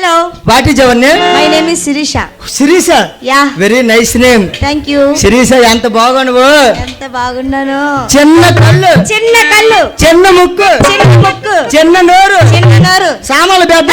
Hello. What is your name? My name is Sirisha. Sirisha. Yeah. Very nice name. Thank you. Sirisha ఎంత బాగున్నావు? ఎంత బాగున్నాను. చిన్న కళ్ళు. చిన్న కళ్ళు. చిన్న ముక్కు. చిన్న ముక్కు. చిన్న నోరు. చిన్న నోరు. సామాన్లు పెద్ద.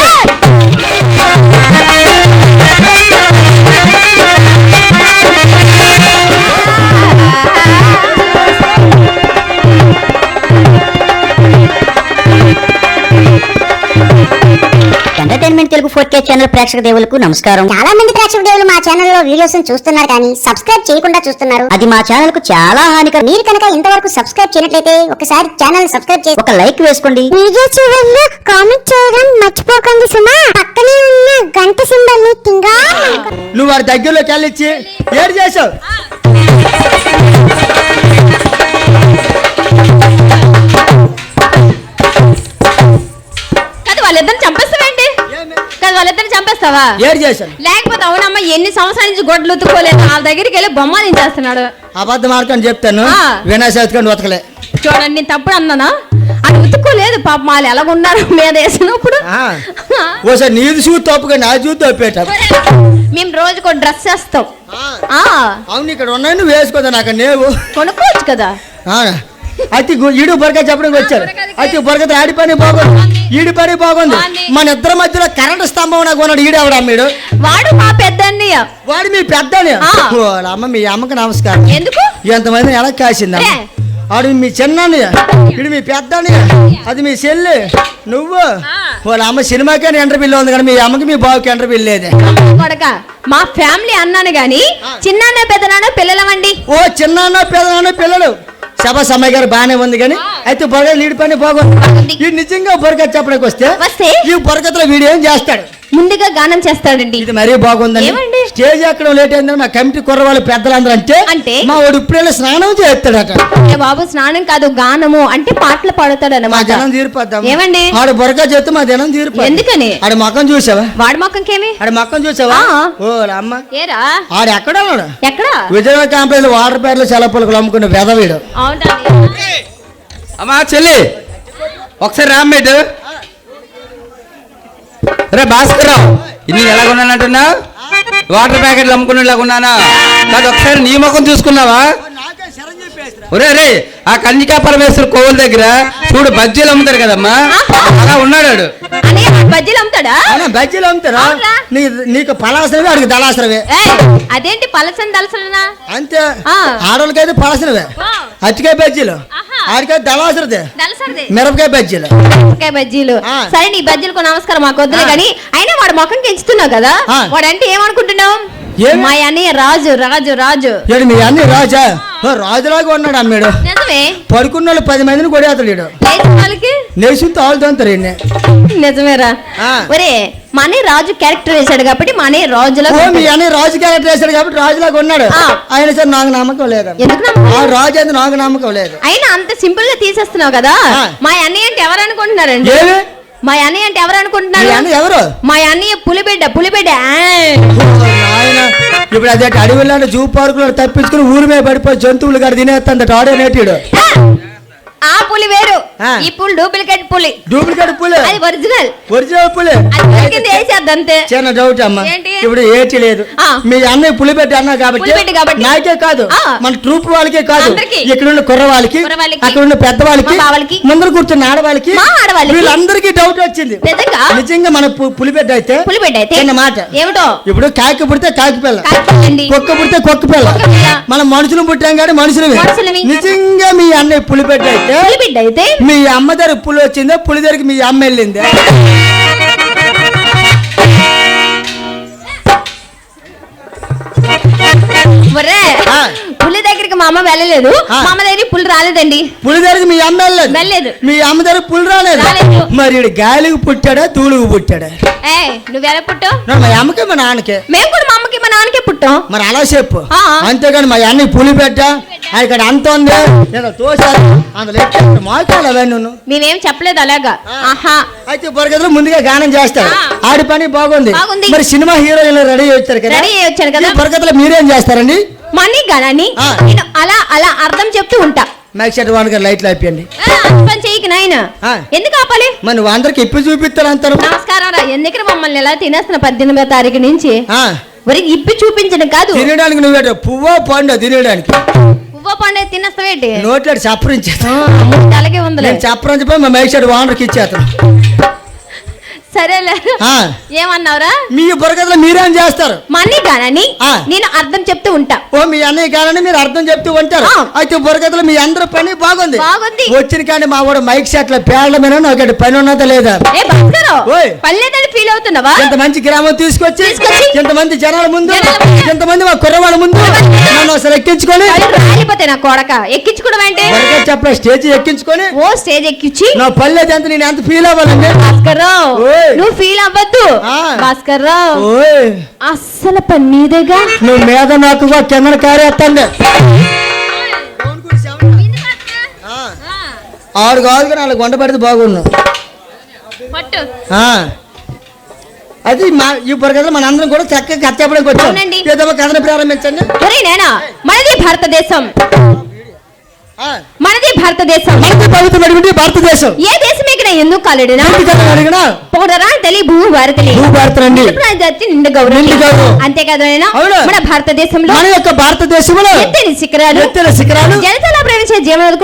ఎంటర్టైన్మెంట్ తెలుగు 4K ఛానల్ ప్రేక్షక దేవులకు నమస్కారం. చాలా మంది ప్రేక్షక దేవులు మా ఛానల్ లో వీడియోస్ చూస్తున్నారు కానీ సబ్స్క్రైబ్ చేయకుండా చూస్తున్నారు. అది మా ఛానల్ కు చాలా హానికరం. మీరు కనుక ఇంతవరకు సబ్స్క్రైబ్ చేయనట్లయితే ఒకసారి ఛానల్ సబ్స్క్రైబ్ చేసి ఒక లైక్ వేసుకోండి. వీడియో చివరిలో కామెంట్ చేయడం మర్చిపోకండి సుమా. పక్కనే ఉన్న గంట సింబల్ ని తింగా నువ్వు వారి దగ్గరలోకి వెళ్ళిచ్చి ఏడు చేసావు. వాళ్ళిద్దరిని చంపేస్తావేంటి? కదా వాళ్ళిద్దరిని చంపేస్తావా? ఏడు చేశాను. లేకపోతే అవునమ్మా ఎన్ని సంవత్సరాల నుంచి గొడ్లు ఉతుక్కోలేదు, వాళ్ళ దగ్గరికి వెళ్ళి బొమ్మ దించేస్తున్నాడు. అబద్ధం ఆడుకొని చెప్తాను. వినాశకొని ఉతకలే. చూడండి నేను తప్పుడు అన్నానా? అది ఉతుక్కోలేదు పాప. వాళ్ళు ఎలాగున్నారు మీద వేసినప్పుడు. ఓసారి నీది చూసి తప్పుగా నా చూసి తప్పేట. మేము రోజుకో డ్రెస్ వేస్తాం. అవును ఇక్కడ ఉన్నాయి నువ్వు వేసుకోదా నాకు నేవు కొనుక్కోవచ్చు కదా. అయితే ఈడు బొరక చెప్పడానికి వచ్చారు. అయితే బొరకతో ఆడి పని బాగుంది, ఈడి పని బాగుంది. మన ఇద్దరి మధ్యలో కరెంటు స్తంభం నాకు ఉన్నాడు. ఈడేవాడు అమ్మీడు. వాడు మా పెద్ద అన్నయ్య. వాడు మీ పెద్ద అమ్మ. మీ అమ్మకి నమస్కారం. ఎందుకు ఎంతమంది ఎలా కాసింది? ఆడు మీ చిన్న ఇడు మీ పెద్ద అది మీ చెల్లి. నువ్వు వాళ్ళ అమ్మ సినిమాకే ఎంటర్ బిల్లు ఉంది కానీ మీ అమ్మకి మీ బావుకి ఎంటర్ బిల్లు లేదే. మా ఫ్యామిలీ అన్నాను గాని చిన్న పెద్దనాన్న పిల్లలమండి. ఓ చిన్న పెద్దనాన్న పిల్లలు. సభా సమయ గారు బాగానే ఉంది కానీ అయితే బొరగ లీడి పని బాగుంది. ఈ నిజంగా బొరగ చెప్పడానికి వస్తే ఈ బొరగతో వీడియో ఏం చేస్తాడు? ముందుగా గానం చేస్తాడండి. ఇది మరీ బాగుందండి. స్టేజ్ ఎక్కడ లేట్ అయిందని మా కమిటీ కుర్రవాళ్ళు పెద్దలందరూ అంటే మా వాడు ఇప్పుడే స్నానం చేస్తాడట. బాబు స్నానం కాదు గానము అంటే పాటలు పాడుతాడు మా అన్నమాట. జనం తీరిపోద్దాం. ఏమండి ఆడు బొరక చేస్తే మా జనం తీరిపోద్ది. ఎందుకని? ఆడ మొక్కం చూసావా? వాడి మొక్కంకేమి? ఆడ మొక్కం చూసావా? ఓ అమ్మ ఏరా ఆడు ఎక్కడ ఉన్నాడు? ఎక్కడ? విజయవాడ కాంప్లెక్స్ వాటర్ ప్యాడ్లు సెలవులకు అమ్ముకున్న వెదవీడు. అమ్మా చెల్లి ఒకసారి రామ్మేటు రే భాస్కర్ రావు. ఇన్ని ఎలాగున్నానంటున్నా? వాటర్ ప్యాకెట్లు అమ్ముకునేలాగున్నానా? కాదు ఒకసారి నీ ముఖం చూసుకున్నావా? ఒరే రే ఆ కన్యకా పరమేశ్వర కోవిల దగ్గర చూడు బజ్జీలు అమ్ముతారు కదమ్మా, అలా ఉన్నాడు. బజ్జీలు అమ్ముతాడా? బజ్జీలు అమ్ముతారా? నీకు పలాసనవే అడిగి దళాసనవే. అదేంటి పలసన దళసనా? అంతే. ఆడవాళ్ళకైతే పలాసనవే అచ్చికాయ బజ్జీలు, ఆడికైతే దళాసరదే మిరపకాయ బజ్జీలు. మిరపకాయ బజ్జీలు. సరే నీ బజ్జీలకు నమస్కారం మాకు వద్దులే కానీ అయినా వాడు మొఖం పెంచుతున్నావు కదా, వాడంటే ఏమనుకుంటున్నావు? మా అన్నయ్య రాజు. రాజు రాజు మీ అన్నయ్య రాజా? రాజులాగా ఉన్నాడు అమ్మాడు. పడుకున్న వాళ్ళు 10 మందిని కొడేస్తాడు. నేసుతో ఆడుతుంటారు. నిజమేరా? ఒరే మా అన్నయ్య రాజు క్యారెక్టర్ వేసాడు కాబట్టి మా అన్నయ్య రాజులా. మీ అన్నయ్య రాజు క్యారెక్టర్ వేసాడు కాబట్టి రాజులాగా ఉన్నాడు. ఆయన సార్ నాకు నమ్మకం లేదు. రాజు అయితే నాకు నమ్మకం లేదు. అయినా అంత సింపుల్ గా తీసేస్తున్నావు కదా. మా అన్నయ్య అంటే ఎవరు అనుకుంటున్నారండి? మా అన్నయ్య అంటే ఎవరు అనుకుంటున్నారు? ఎవరు? మా అన్నయ్య పులిబిడ్డ. ఇప్పుడు అదే అడవిలో జూ పార్కులో తప్పించుకుని ఊరి మీద పడిపోయి జంతువులు గారు తినేస్తాడు. ఆడే నేటిడు. ఆ పులి వేరు, ఈ పులి డూప్లికేట్ పులి. డూప్లికేట్ పులి అది ఒరిజినల్ పులి. వేసేద్దంతే. చిన్న డౌట్ అమ్మా, ఇప్పుడు ఏటి లేదు. మీ అన్నయ్య పులి పెట్టి అన్నా కాబట్టి నాకే కాదు మన ట్రూప్ వాళ్ళకే కాదు, ఇక్కడ ఉన్న కుర్ర వాళ్ళకి అక్కడ ఉన్న పెద్ద వాళ్ళకి ముందర కూర్చున్న ఆడవాళ్ళకి వీళ్ళందరికీ డౌట్ వచ్చింది. నిజంగా మన పులిబెడ్డ అయితే చిన్న మాట ఏమిటో, ఇప్పుడు కాకి పుడితే కాకి పిల్ల, కుక్క పుడితే కుక్క పిల్ల, మనం మనుషులు పుట్టాం కానీ మనుషులు. నిజంగా మీ అన్నయ్య పులిబెడ్డ అయితే మీ అమ్మ దగ్గర పులి వచ్చిందో పులి దగ్గరికి మీ అమ్మ వెళ్ళిందే? పులి దగ్గరికి మా అమ్మ వెళ్ళలేదు, మా అమ్మ దగ్గర పులి రాలేదండి. పులి దగ్గరికి మీ అమ్మ వెళ్ళలేదు, మీ అమ్మ దగ్గర పులి రాలేదు. మరి గాలికి పుట్టాడా తూలుగు పుట్టాడా? నువ్వెలా పుట్టావు? మా అమ్మకి మా నాన్నకే. మేము కూడా మా అమ్మకి మా నాన్నకే పుట్టాం. మరి అలా చెప్పు. అంతేగాని మా అన్న పులి పెట్టా ఇక్కడ అంత ఉంది తోసారు అందులో మాకాలు అవన్నీ మేమేం చెప్పలేదు అలాగా. అయితే బొరగదిలో ముందుగా గానం చేస్తారు. ఆడి పని బాగుంది. మరి సినిమా హీరోయిన్లు రెడీ వచ్చారు కదా, బొరగదిలో మీరేం చేస్తారండి? మనీ గానాన్ని అలా అలా అర్థం చెప్తూ ఉంటా. మైక్ సెట్ వాన్ గారు లైట్లు అయిపోయండి. పని చెయ్యికి నాయన ఎందుకు ఆపాలి? మరి నువ్వు అందరికి ఇప్పి చూపిస్తారు అంటారు. నమస్కారం రా. ఎందుకు మమ్మల్ని ఎలా తినేస్తున్న 18వ తారీఖు నుంచి వరకు ఇప్పి చూపించడం కాదు, తినడానికి నువ్వే పువ్వో పండు తినడానికి. పువ్వ పండుగ తినేస్తావేంటి? నోట్లో చప్పరించి అలాగే ఉంది. చప్పరించి పోయి మా మైక్ సెట్ వానర్కి ఇచ్చేస్తాను. సరేలే. ఏమన్నావురా? మీ బుర్రకథలో మీరేం చేస్తారు? మా అన్నయ్య గానని నేను అర్థం చెప్తూ ఉంటా. ఓ మీ అన్నయ్య గానని మీరు అర్థం చెప్తూ ఉంటారు. అయితే బుర్రకథలో మీ అందరి పని బాగుంది. వచ్చిన కానీ మా వాడు మైక్ సెట్ లో పేర్లమేనా ఒకటి పని ఉన్నదా లేదా? పల్లెదని ఫీల్ అవుతున్నావా? ఎంత మంచి గ్రామం తీసుకొచ్చి ఎంతమంది జనాల ముందు ఎంతమంది మా కుర్రవాళ్ళ ముందు నన్ను అసలు ఎక్కించుకొని రాలిపోతే నా కొడక ఎక్కించుకోవడం అంటే చెప్పలే స్టేజ్ ఎక్కించుకొని స్టేజ్ ఎక్కించి నా పల్లెది ఎంత నేను ఎంత ఫీల్ అవ్వాలండి? నువ్వు ఫీల్ అవ్వద్దు భాస్కర్ రావు, అస్సలు పని నీదేగా. నువ్వు మీద నాకు కింద కారేస్తండి. ఆరు కాదు 4 గంట పడితే బాగున్నావు. అది మా ఈ బుర్రకథలో మన అందరం కూడా చక్కగా కథ చెప్పడానికి వచ్చాం. ఏదో కథను ప్రారంభించండి. మనది భారతదేశం, మనది భారతదేశం, మనది పవిత్రమైనటువంటి భారతదేశం. ఏ దేశం ఎందుకు కాలేడునా పోడరా తెలియ భూ భారతలే నిండు గౌరవం. అంతేకాదు మన భారతదేశంలో మన యొక్క భారతదేశంలో ఎత్తైన శిఖరాలు జలతల ప్రవేశ జీవనదులు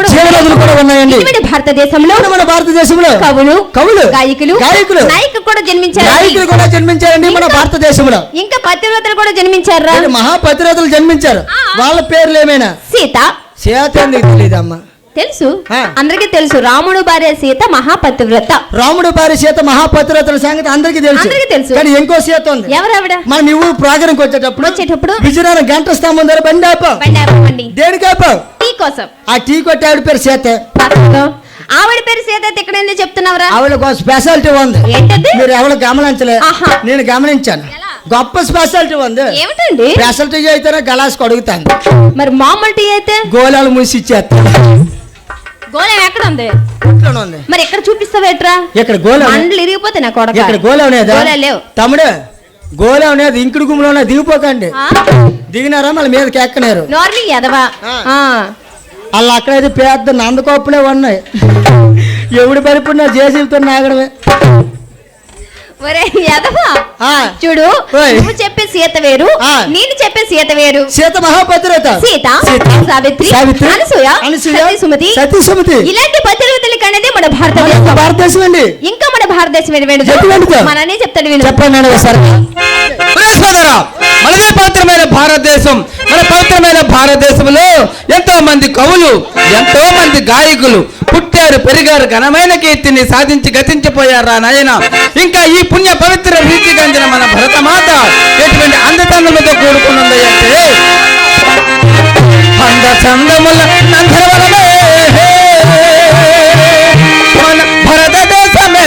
కూడా ఉన్నాయండి. ఇటువంటి భారతదేశంలో మన భారతదేశంలో కవులు గాయకులు నాయకులు కూడా జన్మించారు. నాయకులు కూడా జన్మించారండి మన భారతదేశంలో. ఇంకా పతివ్రతలు కూడా జన్మించారు. మహాపతివ్రతలు జన్మించారు. వాళ్ళ పేర్లు ఏమైనా? సీత. సీత ఎందుకు తెలియదమ్మా? తెలుసు, అందరికీ తెలుసు. రాముడు భార్య సీత మహాపతివ్రత. రాముడు భార్య సీత మహాపతివ్రతల సంగతి అందరికీ తెలుసు. కానీ ఇంకో సీత ఉంది. ఎవరావిడ? మన నువ్వు ప్రోగ్రాంకి వచ్చేటప్పుడు విజయనగరం గంట స్తంభం దగ్గర బండి ఆపావు. దేనికి ఆపావు? టీ కోసం. ఆ టీ కొట్టి ఆవిడ పేరు సీత. ఆవిడ పేరు సీత ఇక్కడ ఎందుకు చెప్తున్నావురా? ఆవిడ స్పెషాలిటీ ఉంది. ఏంటది? మీరు ఎవరు గమనించలే, నేను గమనించాను. గొప్ప స్పెషాలిటీ ఉంది. ఏమిటండి? స్పెషాలిటీ అయితేనే గలాస్ అడుగుతాను. మరి మామూలు టీ అయితే గోళాలు మూసి ఇచ్చేస్తాను. గోళం ఎక్కడ ఉంది? మరి ఎక్కడ చూపిస్తావేట్రా? ఇక్కడ గోళం మండలు ఇరిగిపోతే నా కొడక. ఇక్కడ గోళం లేవు తమ్ముడు. గోళం అనేది ఇంకుడు గుమ్మలో దిగిపోకండి. దిగినారా మళ్ళీ మీదకి ఎక్కనారు. నార్మల్ ఎదవా వాళ్ళు అక్కడైతే పెద్ద నందకోపులే ఉన్నాయి. ఎవడు పరిపడినా జేసీబీతో నాగడమే. చూడు, నువ్వు చెప్పే సీత వేరు, నేను చెప్పే సీత వేరు. సీత మహాపతివ్రత. సీత, సావిత్రి, అనసూయ, సతీ సుమతి. ఇలాంటి పతివ్రతలు కనేది మన భారతదేశం అండి. ఇంకా మన భారతదేశం మననే చెప్తాడు విను. చెప్పండి ఒకసారి. మనదే పవిత్రమైన భారతదేశం. మన పవిత్రమైన భారతదేశంలో ఎంతో మంది కవులు, ఎంతో మంది గాయకులు పుట్టారు, పెరిగారు, ఘనమైన కీర్తిని సాధించి గతించిపోయారా నాయన. ఇంకా ఈ పుణ్య పవిత్ర ప్రీతి గంజిన మన భరతమాత ఎటువంటి అందచందములతో కూడుకున్నది అంటే అందచందముల నందనవనమే మన భారతదేశమే,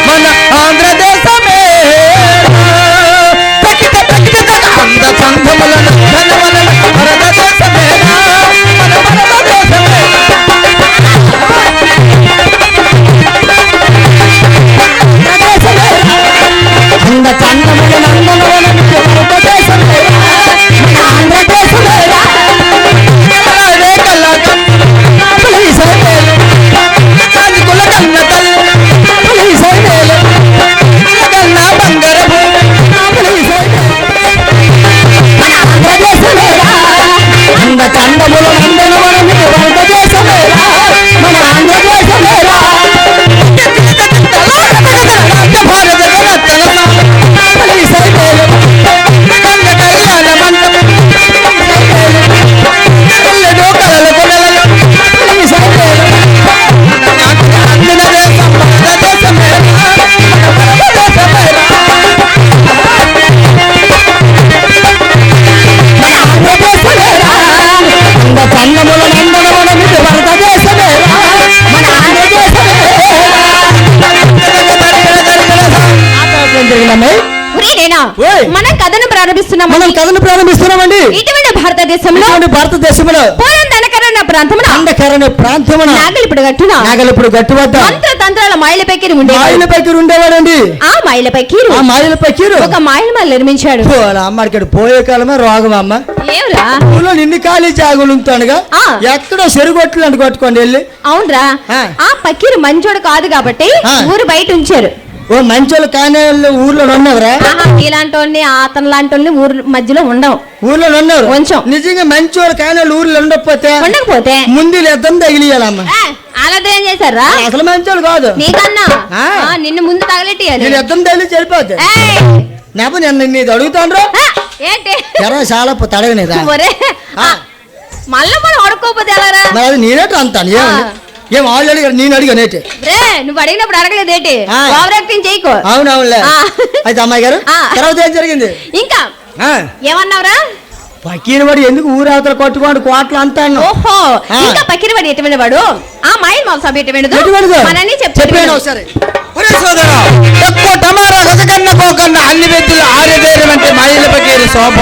మన ఆంధ్రదేశమే. అందచందముల నందనవనమే భారతదేశమే, మన భారతదేశమే. మన కథను ప్రారంభిస్తున్నామండి. ఇటువంటి భారతదేశంలో పూర్వం ధనకరణ ప్రాంతమున నాగలిపుడు గట్టు వద్ద మంత్ర తంత్రాల మాయల పైకి ఉండేవాడండి. ఆ మాయల పైకి ఒక మాయలు నిర్మించాడు. అమ్మడికి పోయే కాలమే రోగం అమ్మ. ఏమరా ఊళ్ళో నిన్ను ఖాళీ జాగులుంటాడుగా ఎక్కడో చెరుగొట్లు అంటు కొట్టుకోండి వెళ్ళి. అవునరా ఆ పకీరు మంచోడు కాదు కాబట్టి ఊరు బయట ఉంచారు. ఓ మంచోళ్ళు కానీ ఊర్లో ఉన్నవరా? ఇలాంటి వాళ్ళని అతను లాంటి వాళ్ళని ఊరు మధ్యలో ఉండవు. ఊర్లో ఉన్నవారు కొంచెం నిజంగా మంచోళ్ళు కానీ ఊర్లో ఉండకపోతే ముందు ఎద్దం తగిలియాలమ్మా. అలాగే ఏం చేశారా? అసలు మంచోళ్ళు కాదు నీకన్నా నిన్ను ముందు తగలెట్టియాలి. నేను ఎద్దం తగిలి చెడిపోతే నాకు నేను నీది అడుగుతాను ఏంటి చాలా తడగనేదా మళ్ళీ మనం అడుక్కోపోతే ఎలారా? అది నేనేట అంతాను ఏం వాళ్ళు అడిగారు నేను అడిగానేటి నువ్వు అడిగినప్పుడు అడగలేదేటి ఓవర్ యాక్టింగ్ చేయకు. అవునవునులే. అయితే అమ్మాయి గారు తర్వాత ఏం జరిగింది ఇంకా ఏమన్నావురా? పకీరవాడు ఎందుకు ఊరవతల కొట్టుకోండి కోట్లు అంటాను. ఓహో ఇంకా పకీరవాడు ఎటువంటి వాడు? ఆ మాయన్ మాంసం మనని చెప్పాను ఒకసారి. తక్కువ టమారా ఒకకన్నా పోకన్నా అన్ని వ్యక్తులు ఆరిదేరమంటే మాయల పకీరు శోభ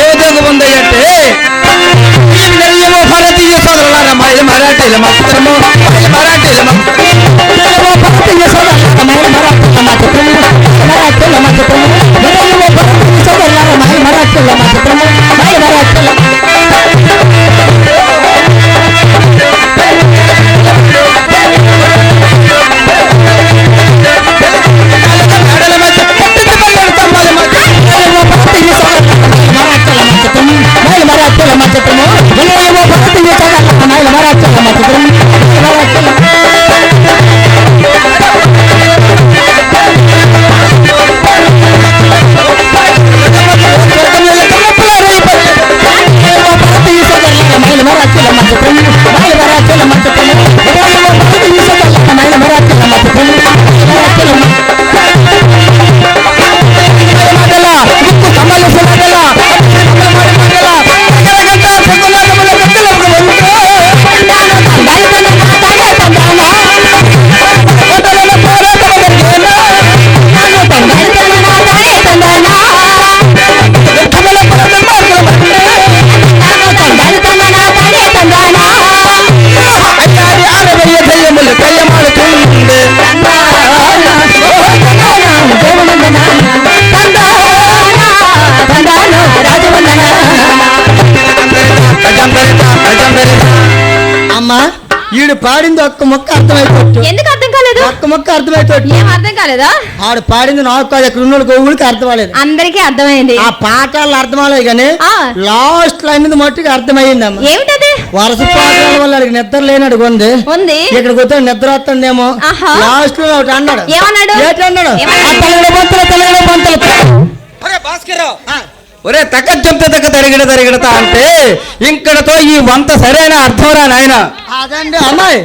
ఏ విధంగా ఉందంటే భారతీయ సోదరులారా మాయల మరాఠీల మాత్రము మరాఠీల ఈడు పాడింది ఒక్క మొక్క అర్థమైపోతు. ఎందుకు అర్థం కాలేదు? ఒక్క మొక్క అర్థమైపోతు. ఏం అర్థం కాలేదా? ఆడు పాడింది నాకు కాదు, అక్కడ ఉన్న గోవులకి అర్థమలేదు. అందరికీ అర్థమైంది. ఆ పాఠాలు అర్థమలేదు కానీ లాస్ట్ లైన్ మట్టుకు అర్థమైంది అమ్మ. ఏమిటది? వరుస పాఠాల వల్ల అడిగి నిద్ర లేనడు ఉంది. ఇక్కడ కూర్చొని నిద్ర వస్తుందేమో. లాస్ట్ లో ఒకటి అన్నాడు. ఏమన్నాడు? ఏంటన్నాడు? ఒరే తగ్గ చెప్తే తగ్గ తరిగిడతా అంటే ఇక్కడతో ఈ వంత సరైన అర్థం రా నాయన. అదండి అమ్మాయి,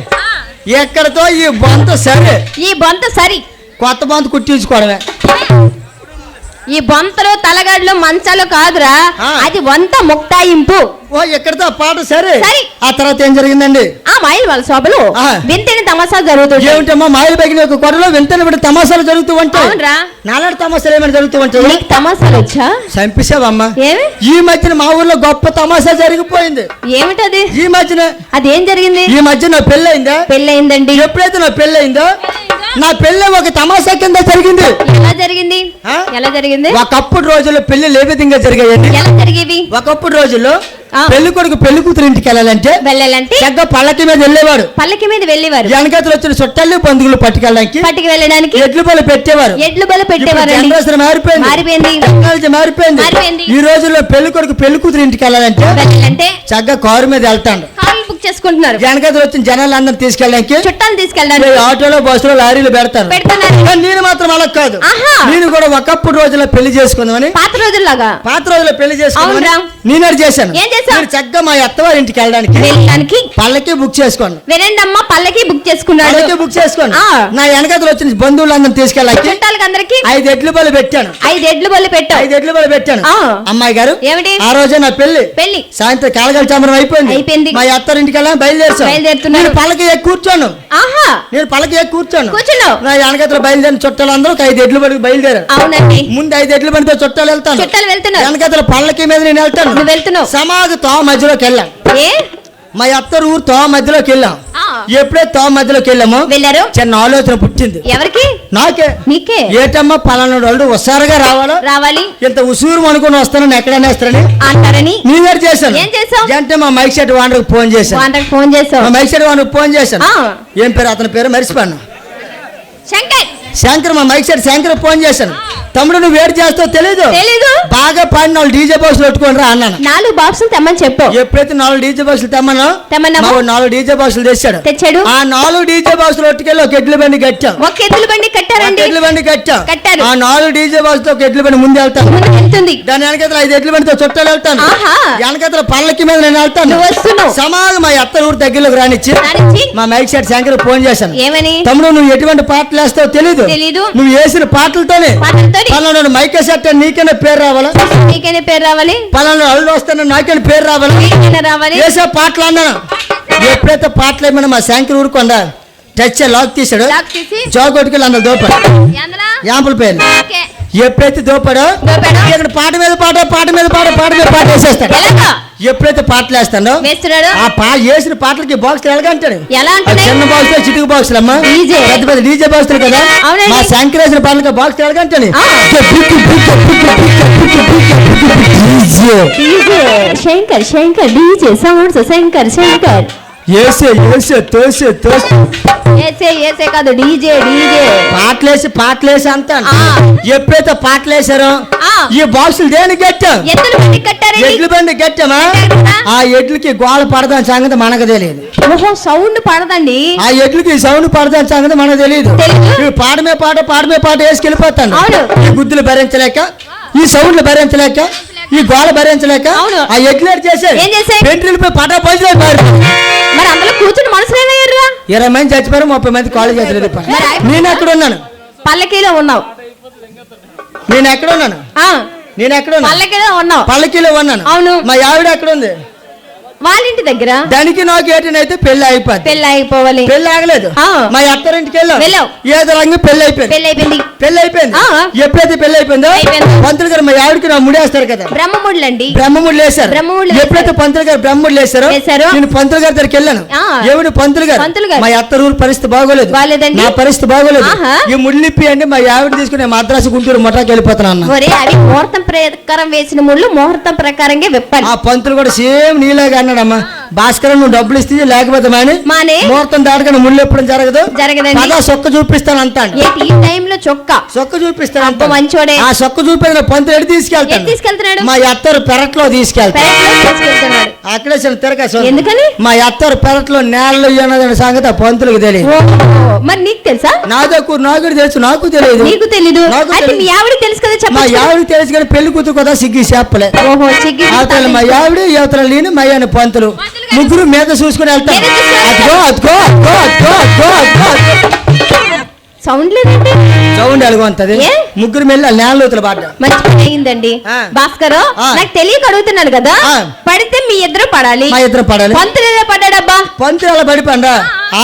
ఎక్కడతో ఈ బొంత సరే. ఈ బొంత సరి కొత్త బొంత కుట్టించుకోవడమే. ఈ బొంతలు తలగడ్లు మంచాలు కాదురా, అది వంత ముక్తాయింపు. ఓ ఎక్కడితో పాట సరే. ఆ తర్వాత ఏం జరిగిందండి? ఆ మాయలు వాళ్ళ శోభలు వింతని తమాషాలు జరుగుతుంది. ఏమిటమ్మా మాయలు బగిన కొడలో వింతని తమాషాలు జరుగుతూ ఉంటాయి. నాలాంటి తమాషాలు ఏమైనా జరుగుతూ ఉంటాయి? తమాషాలు వచ్చా? చంపేసావమ్మా. ఈ మధ్యన మా ఊర్లో గొప్ప తమాషా జరిగిపోయింది. ఏమిటది? ఈ మధ్యన అదేం జరిగింది? ఈ మధ్య నా పెళ్ళయిందా? పెళ్ళయిందండి. ఎప్పుడైతే నా పెళ్ళయిందో నా పెళ్ళి ఒక తమాషా కింద జరిగింది. ఎలా జరిగింది? ఎలా జరిగింది? ఒకప్పుడు రోజుల్లో పెళ్లి ఏ విధంగా జరిగాయండి? ఎలా జరిగేవి? ఒకప్పుడు రోజుల్లో పెళ్లి కొడుకు పెళ్లి కూతురు ఇంటికి వెళ్ళాలంటే చక్కగా పల్లకి మీద వెళ్ళేవాడు. పల్లకి మీద వెళ్ళేవారు. వెనకతలు వచ్చిన చుట్టాలు బంధువులు పట్టుకెళ్ళడానికి ఎడ్లు బలు పెట్టేవారు. జనరేషన్ మారిపోయింది. ఈ రోజుల్లో పెళ్లి కొడుకు పెళ్లి కూతురు ఇంటికి వెళ్ళాలంటే చక్కగా కారు మీద వెళ్తాడు. బుక్ చేసుకుంటున్నారు. వెనకతలు వచ్చిన జనాలు అందరూ తీసుకెళ్ళడానికి చుట్టాలు తీసుకెళ్ళడానికి ఆటోలో బస్సులో లారీలు పెడతారు. నేను మాత్రం అలా కాదు. నేను కూడా ఒకప్పుడు రోజుల్లో పెళ్లి చేసుకుందామని పాత రోజుల్లో పెళ్లి చేసుకుందామని నేను చేశాను. చక్కగా మా అత్తవారి ఇంటికి వెళ్ళడానికి పల్లకి బుక్ చేసుకోండి. వినండమ్మా, పల్లకి బుక్ చేసుకున్నాడు. బుక్ చేసుకోండి. నా వెనకతలు వచ్చిన బంధువులందరూ తీసుకెళ్ళాలి. 5 ఎడ్లు బలు పెట్టాను. 5 ఎడ్లు బలు పెట్టాను. అమ్మాయి గారు ఏమిటి? ఆ రోజే నా పెళ్లి సాయంత్రం కాలగల చామరం అయిపోయింది. మా అత్తారి ఇంటికి వెళ్ళాను. బయలుదేరుతున్నాను. పల్లకి ఎక్కి కూర్చోను. నా వెనకతలు బయలుదేరిన చుట్టాలు అందరూ 5 ఎడ్లు బడికి బయలుదేరారు. ముందు 5 ఎడ్లు బండితో చుట్టాలు వెళ్తాను. వెనకతల పల్లకి మీద నేను వెళ్తాను. సమాధితో మధ్యలోకి వెళ్ళాను. మా అత్తరు ఊరు తో మధ్యలోకి వెళ్ళాం. ఎప్పుడైతే తో మధ్యలోకి వెళ్ళామో వెళ్ళారు, చిన్న ఆలోచన పుట్టింది. ఎవరికి? నాకే. నీకే? ఏటమ్మా పలానా వాళ్ళు హుషారుగా రావాలి, ఇంత ఉసూరు అనుకుని వస్తానని ఎక్కడైనా వేస్తారని అంటారని నీ గారు చేశాను. ఏం చేసావు? అంటే మా మైక్ సెట్ వాండర్కి ఫోన్ చేశాను. మా మైక్ సెట్ వాండర్కి ఫోన్ చేశాను. ఏం పేరు అతని పేరు మర్చిపోయాను. శంకర్. మా మైక్ సెట్ శంకర్ ఫోన్ చేశాను. తమ్ముడు నువ్వు వేడి చేస్తావు తెలీదు, బాగా పాడిన వాళ్ళు డీజే బాక్సులు పెట్టుకోండి రా అన్నాను. 4 బాక్సులు తెమ్మని చెప్పు. ఎప్పుడైతే 4 డీజే బాక్సులు తెమ్మన్నా 4 డీజే బాక్సులు తెచ్చాడు. ఆ 4 డీజే బాక్సులు ఒట్టుకెళ్ళి ఒక ఎడ్ల బండి కట్టాం. ఒక ఎద్దుల బండి కట్టారండి. ఎడ్ల బండి కట్టారు. ఆ 4 డీజే బాక్సులు ఒక ఎడ్ల బండి ముందు వెళ్తాను. దాని వెనకతల 5 ఎడ్ల బండితో చుట్టాలు వెళ్తాను. వెనకతల పల్లకి మీద నేను వెళ్తాను. సమాజం మా అత్త ఊరు దగ్గరలోకి రానిచ్చి మా మైక్ సెట్ శంకర్ ఫోన్ చేశాను. ఏమని? తమ్ముడు నువ్వు ఎటువంటి పాటలు వేస్తావు తెలీదు, నువ్వు వేసిన పాటలతోనే పలానా మైక్ సెట్ నీకైనా పేరు రావాలి, పలానా అల్లు వస్తాను నాకైనా పేరు రావాలి, వేసే పాటలు అన్నాను. ఎప్పుడైతే పాటలు ఏమన్నా మా శంకర్ ఊరుకుండా టచ్ లాక్ తీసాడు, చౌకొట్టుకెళ్ళి అందులో దోపాడు యాంపుల పేరు. ఎప్పుడైతే దోపాడో ఇక్కడ పాట మీద పాట వేసేస్తాడు. ఎప్పుడైతే పాటలు వేస్తాడో ఆ వేసిన పాటలకి బాక్స్ ఎలాగంటాడు, చిన్న బాక్స్ చిటుకు బాక్సులు అమ్మా, పెద్ద పెద్ద డీజే బాక్సులు కదా, మా శంకర్ వేసిన పాటలకి బాక్స్ ఎలాగంటాడు. శంకర్ డీజే సౌండ్స్ శంకర్ ఏసే కాదు డీజే పాటలేసి అంటాను. ఎప్పుడైతే పాటలేసారో ఈ బాక్సులు దేనికి కట్టాం, ఎడ్ల బండి కట్టామా, ఆ ఎడ్లకి గోళ పడదాని సంగతి మనకు తెలియదు. సౌండ్ పడదండి, ఆ ఎడ్లకి సౌండ్ పడదాని సంగతి మనకు తెలియదు. పాడమే పాట వేసుకెళ్ళిపోతాను. ఈ గుద్దులు భరించలేక, ఈ సౌండ్లు భరించలేక, ఈ గోళ భరించలేక ఆ ఎడ్లు చేశారు పెంట్రీలపై పట పైసలు మరి అందులో కూర్చుని మనుషులు 20 మంది చచ్చిపోయారు, 30 మంది కాలేజ్ చేతలేదు. నేను ఎక్కడ ఉన్నాను? పల్లకీలో ఉన్నావు. నేను ఎక్కడ ఉన్నాను? పల్లకీలో ఉన్నాను. అవును. మా ఆవిడ ఎక్కడ ఉంది? వాళ్ళ ఇంటి దగ్గర. దానికి నాకు ఏంటైతే పెళ్లి అయిపోవాలి. పెళ్లి ఆగలేదు. మా అత్తరింటికి వెళ్ళాం. ఏదో రంగు పెళ్లి అయిపోయింది. ఎప్పుడైతే పెళ్లి అయిపోయిందో పంతులు గారు మా ఆవిడకి నా ముడేస్తారు కదా, బ్రహ్మముడులు వేశారు. ఎప్పుడైతే పంతులు గారు బ్రహ్మముడులు వేశారో నేను పంతులు గారి దగ్గరికి వెళ్ళాను. ఏమిటి పంతులు గారు, మా అత్త ఊరు పరిస్థితి బాగోలేదు, నా పరిస్థితి బాగోలేదు, ఈ ముళ్ళిప్పి అంటే మా ఆవిడ తీసుకుని మద్రాసు గుంటూరు మొట్టాకి వెళ్ళిపోతాను. ముహూర్తం ప్రకారం వేసిన ముళ్ళు ముహూర్తం ప్రకారంగా విప్పాలి. ఆ పంతులు కూడా సేమ్ నీలాగా అన్నాడమ్మా, భాస్కర్ నువ్వు డబ్బులు ఇస్తే లేకపోతే మానే ముహూర్తం దాటగా ముళ్ళు ఎప్పుడు జరగదు, సొక్క చూపిస్తాను అంటాను. సొక్క చూపిస్తాను మంచోడే. ఆ సొక్క చూపించిన పంతులు ఎడి తీసుకెళ్తాడు, మా అత్తరు పెరట్లో తీసుకెళ్తాడు. అక్కడే తిరగ మా అత్తరు పెరట్లో నేలలో అన్నది సంగతి ఆ పంతులకు తెలియదు. మరి నీకు తెలుసా? నాకు తెలుసు, నాకు తెలియదు. నీకు తెలీదు? మీ ఆవిడ తెలుసు కదా. మా ఆవిడ తెలుసు కానీ పెళ్లి కూతురు కదా సిగ్గి చెప్పలే. అవతల మా ఆవిడ యువతల లేని మా ఆయన పంతులు ముగ్గురు మీద చూసుకుని వెళ్తారు. సౌండ్ లేదండి, సౌండ్ ఎలాగొంటది, ముగ్గురు మెల్లి నేలలోతులు పడ్డా. మంచి పని అయిందండి భాస్కర్. నాకు తెలియక అడుగుతున్నాను కదా, పడితే మీ ఇద్దరు పడాలి. మా ఇద్దరు పడాలి. పంతులు ఎలా పడ్డాడబ్బా? పంతులు అలా పడిపోండా.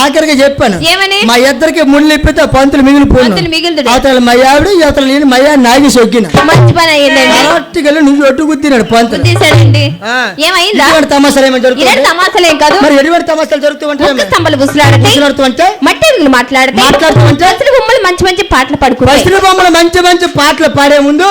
ఆఖరికి చెప్పాను ఏమని, మా ఇద్దరికి ముళ్ళు ఇప్పితే పంతులు మిగిలిపోయింది. అవతల మా ఆవిడ యువతల లేని మా నాగి సొక్కిన. మంచి పని అయ్యిందండి. కరెక్ట్గా నువ్వు ఒట్టు గుద్దినాడు పంతులు. ఏమైందా? తమాసాలు ఏమైనా జరుగుతుంది? తమాసాలేం కాదు. మరి ఎటువంటి తమాసాలు జరుగుతుంటే స్తంభాలు గుసలాడుతుంటే మట్టి మాట్లాడుతుంటే బొమ్మలు మంచి పాటలు పాడుకుంటారు. బొమ్మలు మంచి పాటలు పాడే ముందు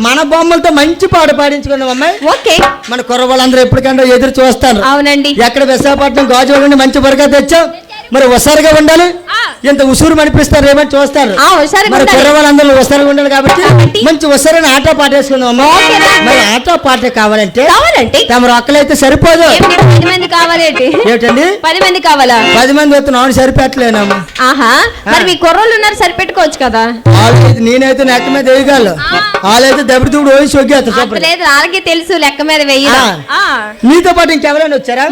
మన బొమ్మలతో మంచి పాట పాడించుకున్నాం అమ్మాయి. ఓకే. మన కుర్రవాళ్ళందరూ ఎప్పటికంటే ఎదురు చూస్తారు. అవునండి. ఎక్కడ విశాఖపట్నం గాజువాడ నుండి మంచి బరగా తెచ్చాం, మరి హుషారుగా ఉండాలి, ఎంత ఉసూరు అనిపిస్తారు ఏమని చూస్తారు. మరి కుర్రవాళ్ళందరూ హుషారుగా ఉండాలి కాబట్టి మంచి హుషారైన ఆట పాట వేసుకుందాం అమ్మా. మరి ఆట పాట కావాలంటే తమ ఒక్కలైతే సరిపోదు. 10 మంది కావాలేంటి? ఏమిటండి 10 మంది కావాలా? 10 మంది వస్తే నాను సరిపెట్టలేనమ్మా. ఆహా, మరి మీ కుర్రోళ్ళు ఉన్నారు, సరిపెట్టుకోవచ్చు కదా. నేనైతే నెక్క మీద వేయగలను, వాళ్ళైతే దెబ్బతి కూడా పోయి సొగ్గేస్తారు. లేదు, వాళ్ళకి తెలుసు లెక్క మీద వెయ్యి. మీతో పాటు ఇంకెవరైనా వచ్చారా?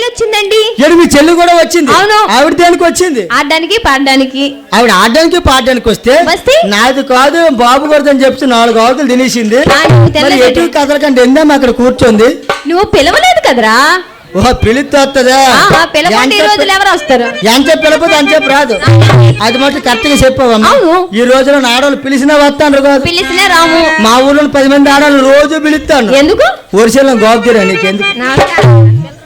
వచ్చిందండి. మీ చెల్లి కూడా వచ్చింది. అవును. ఆవిడ దేనికి వచ్చింది? ఆడడానికి పాడడానికి. ఆవిడ ఆడడానికి పాడడానికి వస్తే నాది కాదు బాబు కొడదని చెప్తే 4 ఆకులు తినేసింది. ఎటు కదలకంటే ఎందమ్మా అక్కడ కూర్చోంది. నువ్వు పిలవలేదు కదరా. ఓహో పిలిస్తే వస్తుందా? ఎవరు వస్తారు? ఎంత పిలకపోతే అంతసేపు రాదు. అది మటు కరెక్ట్ గా చెప్పావమ్మా. ఈ రోజులో ఆడవాళ్ళు పిలిచినా వస్తాను కాదు, పిలిచినా రాము. మా ఊళ్ళో 10 మంది ఆడవాళ్ళు రోజు పిలుస్తాను. ఎందుకు? వర్షంలో గోపుతీరా నీకెందుకు?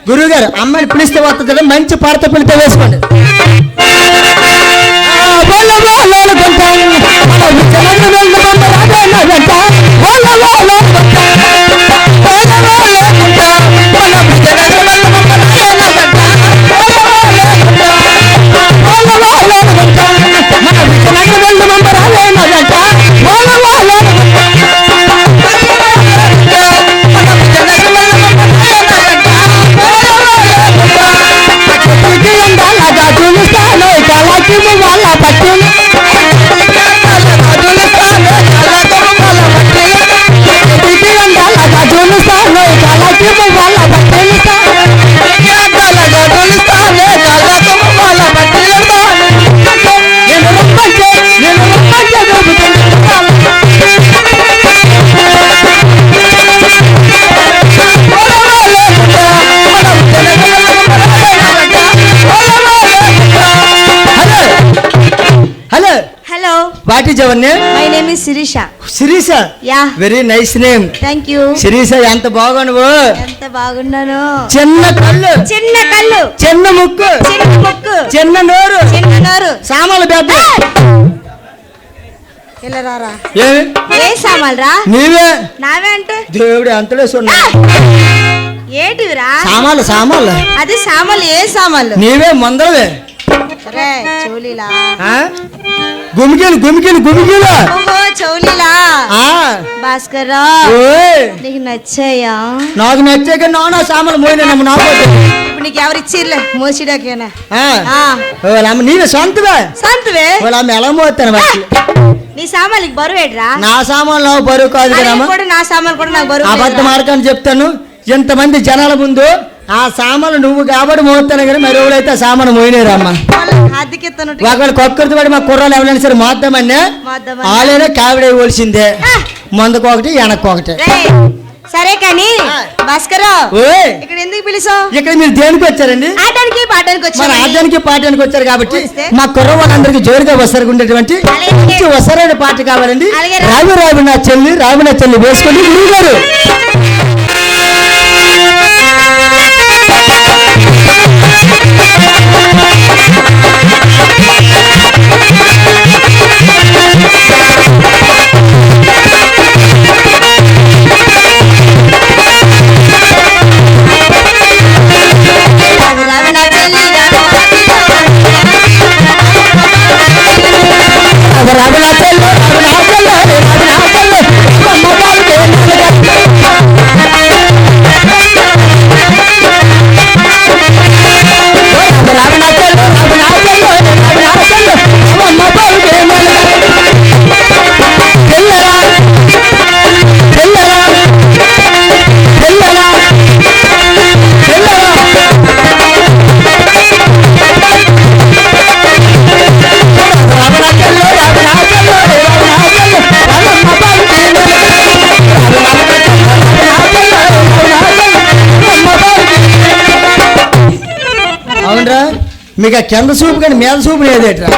గురువు గారు అమ్మాయిని పిలిస్తే వస్తుంది మంచి పాడత పిలితే వేసుకోండి What is your name? My name is Sirisha. Sirisha? Yeah. Very nice name. Thank you. Sirisha, ఎంత బాగున్నావు? ఎంత బాగున్నాను. చిన్న కళ్ళు. చిన్న కళ్ళు. చిన్న ముక్కు. చిన్న ముక్కు. చిన్న నోరు. చిన్న నోరు. సామాన్లు పెద్ద. ఇలా రారా. ఏ సామాన్లు రా? నీవే. నావే అంటే? దేవుడు అంతలే సున్నా. ఏంటివిరా? సామాన్లు. అది సామాన్లు ఏ సామాన్లు? నీవే ముందరవే. రే చౌలీలా. గుమికీలు. ఓహో చౌలీలా. భాస్కర్ నీకు నచ్చాయా? నాకు నచ్చాక నాన్న సామాన్లు మోయినా నాకు ఇప్పుడు నీకు ఎవరు ఇచ్చిర్లే మోసిడాకేనా? నీవే సొంతవే వాళ్ళ ఆమె ఎలా మోస్తాను నీ సామాన్లకి బరువు ఏడ్రా? నా సామాన్లు బరువు కాదు కదా నా సామాన్లు కూడా నాకు బరువు. అబద్ధం ఆడకని చెప్తాను ఎంతమంది జనాల ముందు ఆ సామాన్లు నువ్వు కాబట్టి మోస్తాను కానీ మరి ఎవరైతే ఆ సామాను మోయినారమ్మా ఒకవేళ కొక్కరితో పడి మా కుర్రాలు ఎవరైనా సరే మోద్దామన్నా వాళ్ళైనా కావిడే ఇవ్వాల్సిందే ముందుకొకటి వెనక్కొకటి. సరే కానీ భాస్కర్ ఇక్కడ ఎందుకు పిలిచావు? ఇక్కడ మీరు దేనికి వచ్చారండి? ఆడడానికి పాడడానికి వచ్చారు. ఆడడానికి పాడడానికి వచ్చారు కాబట్టి మా కుర్ర వాళ్ళందరికీ జోరుగా వసరు ఉండేటువంటి మంచి వసరైన పాట కావాలండి. రావి నా చెల్లి వేసుకొని గురువు గారు మీకు కింద చూపు కానీ మీద చూపు లేదేట్రా?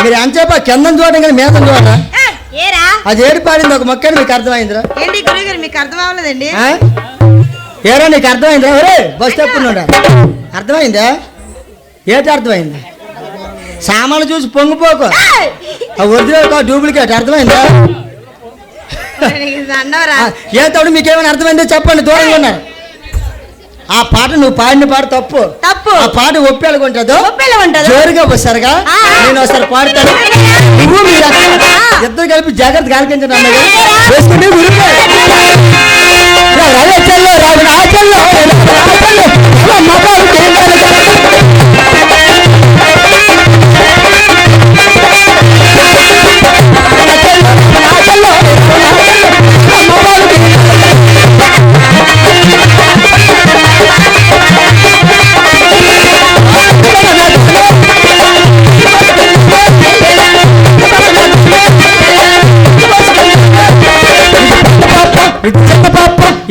మీరు అంచేప కిందం చూడడం కానీ మీద చూడరా? అది ఏడు పాడింది ఒక మొక్కని మీకు అర్థమైందిరా? మీకు అర్థం అవ్వలేదండి. ఏరా నీకు అర్థమైందిరా? ఒరే బస్ తప్పున్నాడా? అర్థమైందా? ఏటి అర్థమైంది? సామాన్లు చూసి పొంగిపోకు, ఒరిజినల్ డూప్లికేట్. అర్థమైందా? ఏ తోడు మీకేమైనా అర్థమైందో చెప్పండి. దూరంగా ఉన్నారు. ఆ పాట నువ్వు పాడిన పాట తప్పు. ఆ పాట ఒప్పేలుగుంటుందో జోరుగా వస్తారుగా నేను ఒకసారి పాడతాను. నువ్వు మీరు ఇద్దరు కలిపి జాగ్రత్తగా ఆలకించండి అన్నగా వేసుకుని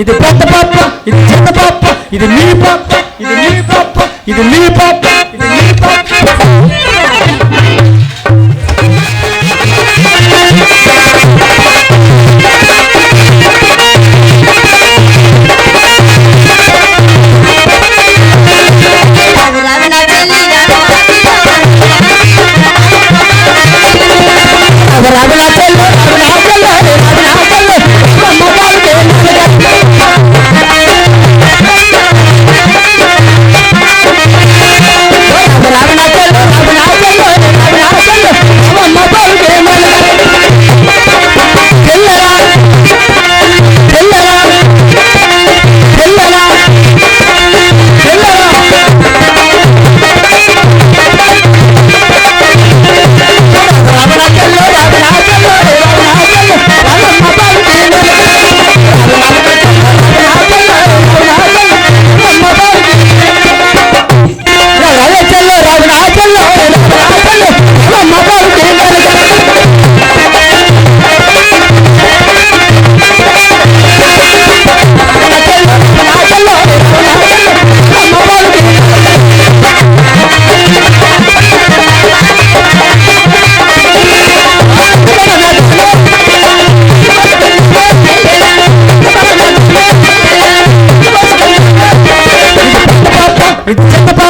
ఇది పెద్ద పాప, ఇది చిన్న పాప, ఇది నీ పాప, ఇది నీ పాప, ఇది నీ పాప, ఇది నీ పాప.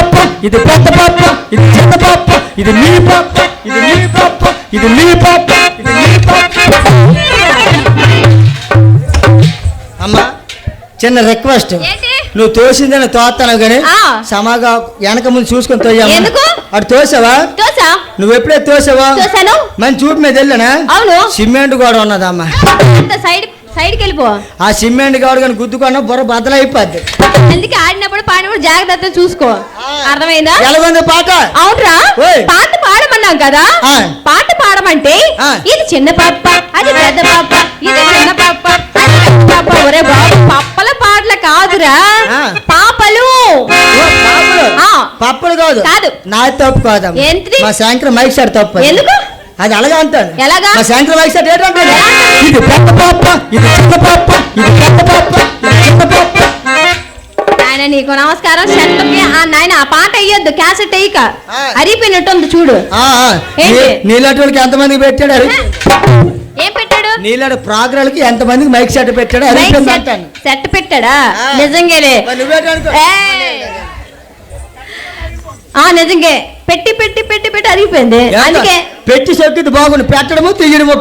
పాప ఇది పెద్ద పాప ఇది చిన్న పాప ఇది నీ పాప ఇది నీ పాప ఇది నీ పాప ఇది నీ పాప. అమ్మా చిన్న రిక్వెస్ట్, ఏంటి? నువ్వు తోసిందని తోస్తాను కానీ ఆ. సమాగా వెనక ముందు చూసుకొని తోయ్యా. ఎందుకు? అటు తోసావా? దోసా నువ్వు ఎప్పుడైతే తోసావా? చూసాను. మన చూపు మీద వెళ్ళానా? అవును. సిమెంట్ కూడా ఉన్నదమ్మా. అంత సైడ్కి వెళ్ళిపో. ఆ సిమెంట్ కాడు కానీ గుద్దుకున్నా బుర్ర బద్దలైపోద్ది. అందుకే ఆడినప్పుడు పాడినప్పుడు జాగ్రత్తగా చూసుకో. అర్థమైందా? ఎలాగొంది పాట? అవునరా, ఓయ్. పాట పాడమన్నాం కదా. ఆ. పాట పాడమంటే ఆ. ఇది చిన్న పాప అది పెద్ద పాప ఇది చిన్న పాప అది పెద్ద పాప. ఒరే బాబు, పప్పల పాటల కాదురా, ఆ. పాపలు. ఓ, పాపలు. ఆ. పప్పులు కాదు. కాదు. నా తప్పు కాదమ్మా. ఏంటిది? మా శంకర్ మైక్ సెట్ తప్పు. ఎందుకు? అది అలాగే అంటాడు. ఎలాగా? మా శంకర్ మైక్ సెట్ ఏంటంటాడు? ఇది పెద్ద పాప ఇది చిన్న పాప ఇది పెద్ద పాప ఇది చిన్న పాప. ఆయన నీకు నమస్కారం. శంకర్కి ఆ నాయన ఆ పాట వేయొద్దు, క్యాసెట్ వేయక. ఆ. అరిపోయినట్టుంది చూడు. ఆ, ఆ. ఏంటి? నీలాంటి వాళ్ళకి ఎంతమందికి పెట్టాడు? ఏం పెట్టాడు? నీలాంటి ప్రోగ్రాలకి ఎంతమందికి మైక్ సెట్ పెట్టాడు? అది మైక్ సెట్ అంటాను. సెట్ పెట్టాడా? ఆ. నిజంగానే. మరి నువ్వేంటనుకో? ఏయ్. ఆ నిజంగా పెట్టి పెట్టి పెట్టి పెట్టి అరిగిపోయింది. ఎంత? అందుకే పెట్టి సొక్కిది బాగుంది. పెట్టడము తీయడము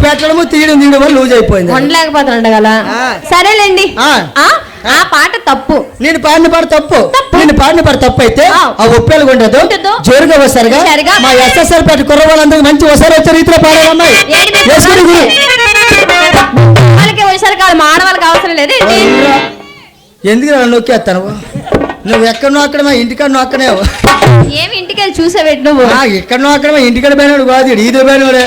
తీయడం వల్ల లూజ్ అయిపోయింది. ఉండలేకపోతున్నాడు కదా. ఆ. సరేలేండి. ఆ. ఆ? ఆ పాట తప్పు. నేను పాడిన పాట తప్పు. నేను పాడిన పాట తప్పు అయితే ఆ. ఆ ఒప్పేలు ఉండదు. ఉండదు. జోరుగా వస్తారుగా. సరిగా. మా ఎస్ఎస్ఆర్ పేట కుర్ర వాళ్ళందరికీ మంచి వసారు వచ్చే రీతిలో పాడారు అమ్మాయి. ఏంటి మీరు వేసుకుని గురు. వాళ్ళకి వచ్చారు కాదు, మానవాళ్ళకి అవసరం లేదు ఏంటి? ఎందుకు నన్ను నొక్కేస్తాను? నువ్వు ఎక్కడనో అక్కడ మా ఇంటికాడ నొక్కనేవు. ఏమి ఇంటికి వెళ్ళి చూసావేటి నువ్వు? ఎక్కడనో అక్కడ మా ఇంటికాడ పోయినాడు కాదు, ఈదో పోయినాడే.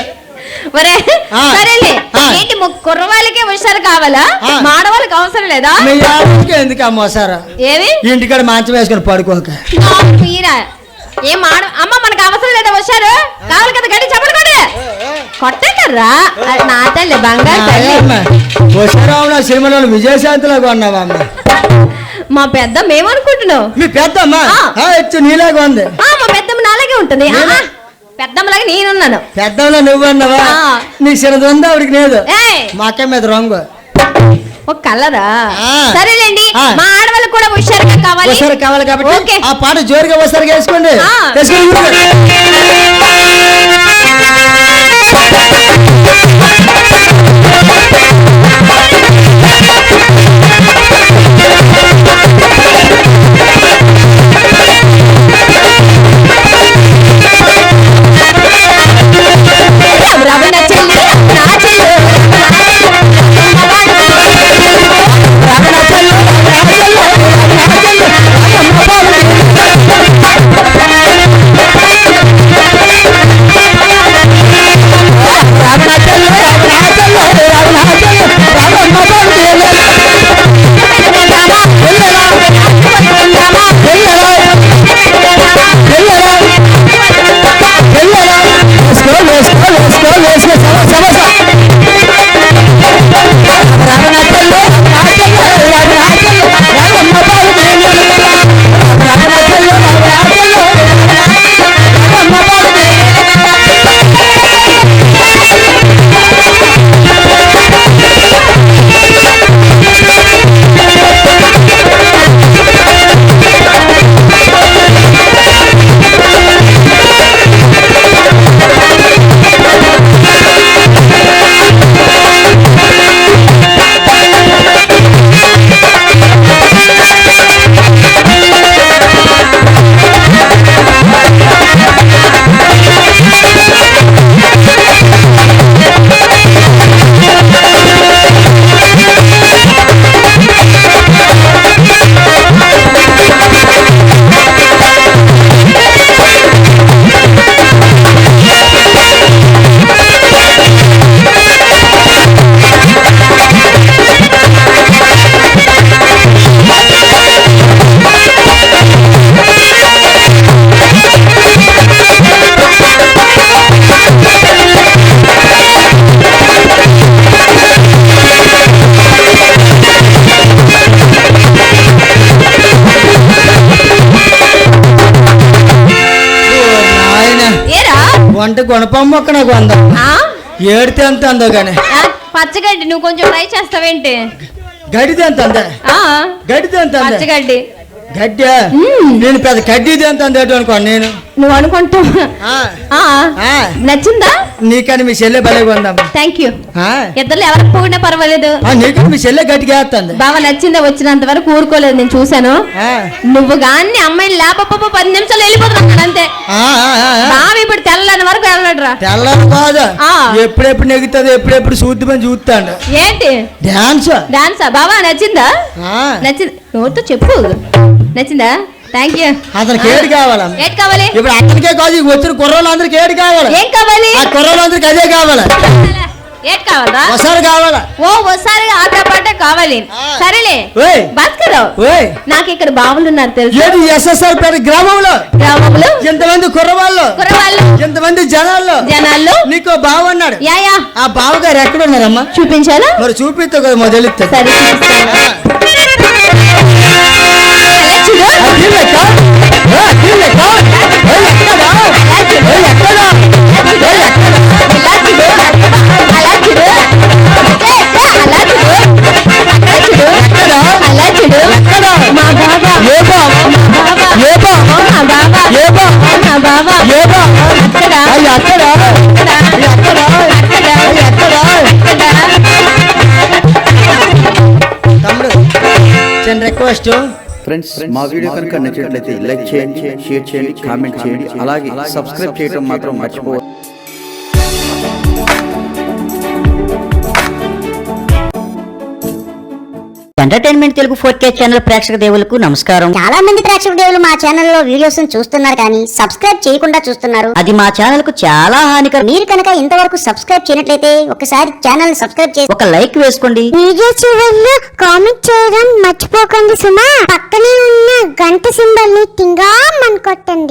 ఒరే ఆ. సరేలే. ఆ. ఏంటి కుర్రవాళ్ళకే హుషారు కావాలా? ఆ. మానవాళ్ళకి అవసరం లేదా? మీ ఆవిడకి ఎందుకు అమ్మ వసారా? ఏమి ఇంటికాడ మంచం వేసుకొని పడుకోక. మీరా ఏం మాడ అమ్మ మనకు అవసరం లేదా వచ్చారు? కావాలి కదా గట్టి చెప్పలు కొట్టే కొట్టే కర్రా. నా తల్లి బంగారు తల్లి. వసారా సినిమాలో విజయశాంతిలాగా ఉన్నావా అమ్మ? మా పెద్దమ్మ ఏమనుకుంటున్నావు? మీ పెద్దమ్మ ఆ. నీలాగా ఉంది. మా పెద్దమ్మ నాలాగే ఉంటుంది. పెద్దమ్మలాగా నేనున్నాను. పెద్దమ్మ నువ్వు అన్నావా? ఆ. నీ చిన్నది ఉందా ఆవిడికి లేదు? ఏయ్, మా అక్క మీద రంగు ఒక కలరా? ఆ. సరేలేండి. ఆ. మా ఆడవాళ్ళకి కూడా హుషారుగా కావాలి. వసారు కావాలి కాబట్టి ఓకే. ఆ పాట జోరుగా వసారుగా వేసుకోండి. ఆ. వేసుకోండి. రమణ చెల్లి నా చెల్లి వంట గుణపం మొక్క నాకు అందం ఆ? ఏడితే ఎంత అందో గానీ పచ్చగడ్డి నువ్వు కొంచెం ట్రై చేస్తావేంటి? గడితే ఎంత అందా? ఆ, గడితే ఎంత అందా? పచ్చగడ్డి గడ్డి నేను పెద్ద గడ్డి తింటాను అనుకోండి నేను నువ్వు అనుకుంటావు ఆ, ఆ, ఆ. నచ్చిందా? నీకని మీ చెల్లె భలే ఉందమ్మా థ్యాంక్ యూ. ఆ, ఇద్దరు ఎవరికి పోయినా పర్వాలేదు. నీకని మీ చెల్లె గట్టిగా వేస్తుంది బావ నచ్చిందా? వచ్చినంత వరకు ఊరుకోలేదు, నేను చూశాను. ఆ, నువ్వు గాని అమ్మాయిని లేపప్ప 10 నిమిషాలు వెళ్ళిపోతున్నాడు అంతే. ఆ, ఆ, ఆ. బావ ఇప్పుడు తెల్లని వరకు వెళ్ళడరా. తెల్లని కాదు ఆ. ఎప్పుడెప్పుడు నెగుతుంది ఎప్పుడెప్పుడు చూద్దామని చూస్తాడు ఏంటి డాన్స్ డాన్సా? బావా నచ్చిందా? ఆ, నచ్చింది, నోటితో చెప్పు. నచ్చిందా? Thank you. అతనికి ఏడు కావాలా ఏంటి కావాలి? ఇప్పుడు అతనికే కాదు ఈ వచ్చిన కుర్రోళ్ళందరికి ఏడు కావాలి ఏం కావాలి? ఆ కుర్రోళ్ళందరికి అదే కావాలి ఏంటి కావాలా? ఒకసారి కావాలా ఓ ఒకసారి ఆట పాట కావాలి. సరేలే ఓయ్ భాస్కర్, ఓయ్ నాకు ఇక్కడ బావులు ఉన్నారు తెలుసు. ఏది ఎస్ఎస్ఆర్ పేట గ్రామంలో గ్రామంలో ఎంతమంది కుర్రవాళ్ళు కుర్రవాళ్ళు ఎంతమంది జనాల్లో నీకు బావ అన్నాడు. యాయా ఆ బావగారు ఎక్కడ ఉన్నారమ్మా? చూపించాలా? మరి చూపిస్తావు కదా మొదలు సరే చూపిస్తాను. చిన్న రిక్వెస్ట్ ఫ్రెండ్స్ మా వీడియో కనుక నచ్చినట్లయితే లైక్ చేయండి, షేర్ చేయండి, కామెంట్ చేయండి, అలాగే సబ్స్క్రైబ్ చేయడం మాత్రం మర్చిపోవద్దు. ఎంటర్టైన్మెంట్ తెలుగు 4K ఛానల్ ప్రేక్షక దేవులకు నమస్కారం. చాలా మంది ప్రేక్షక దేవులు మా ఛానల్లో వీడియోస్ చూస్తున్నారు కానీ సబ్స్క్రైబ్ చేయకుండా చూస్తున్నారు. అది మా ఛానల్ కు చాలా హానికరం. మీరు కనుక ఇంతవరకు సబ్స్క్రైబ్ చేయనట్లయితే ఒకసారి ఛానల్ సబ్స్క్రైబ్ చేసి ఒక లైక్ వేసుకోండి. వీడియో చివరిలో కామెంట్ చేయడం మర్చిపోకండి సుమా. పక్కనే ఉన్న గంట సింబల్ ని టింగా కొట్టండి.